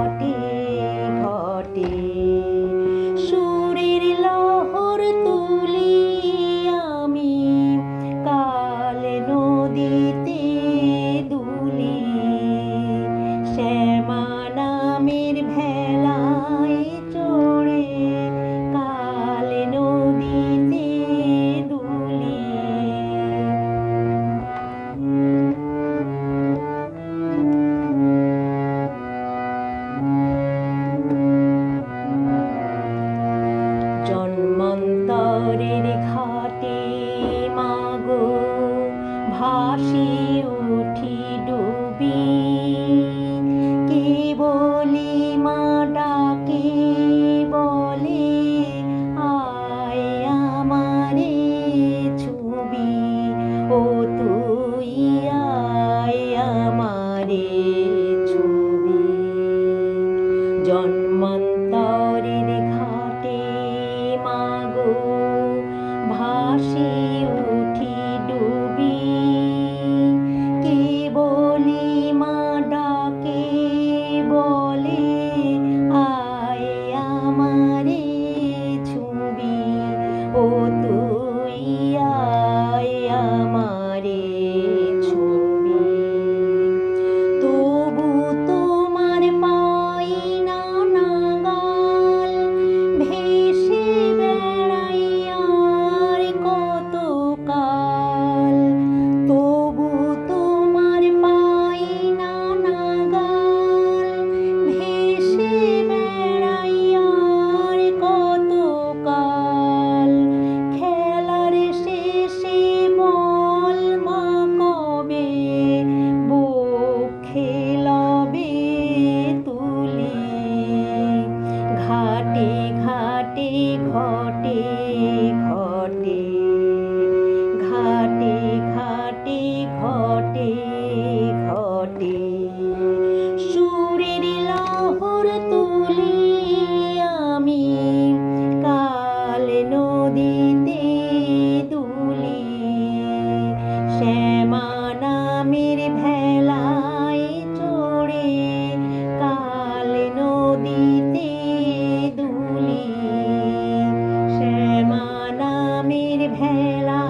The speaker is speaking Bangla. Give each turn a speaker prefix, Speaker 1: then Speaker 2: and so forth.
Speaker 1: ঘটে ঘটে সুরের লহর তুলি আমি কাল নদীতে দুলি শ্যামা নামের ভেলায় চড়ে কাল নদীতে দুলি জন্মান্তরের ঘাটে মাগো ভাসি উঠি ডুবি কে বলি মা ডাকে বলে আয় আমারে ছুবি ও তুই আয় আমারে ছুবি জন্মান্তরের ঘাটে মাগো ভাসি উঠি ডুবি কে বলি মা ডাকে বলে আয় আমারে ছুবি ও তুই আয় আমারে ছুবি তবু তোমার পাই না নাগাল ভেসে বেড়াই আর কতকাল তবু তোমার পাই না নাগাল ভেসে বেড়াই আর কতকাল খেলার শেষে বল মা কবে বুক খেলাবে তুলি ঘাটে ঘাটে ঘটে ঘটে ঘাটে ঘাটে ঘটে ঘটে সুরের লহর তুলি আমি কাল নদীতে দুলি শ্যামা নামের ভেলায় চড়ে কাল নদীতে দুলি শ্যামা নামের ভেলা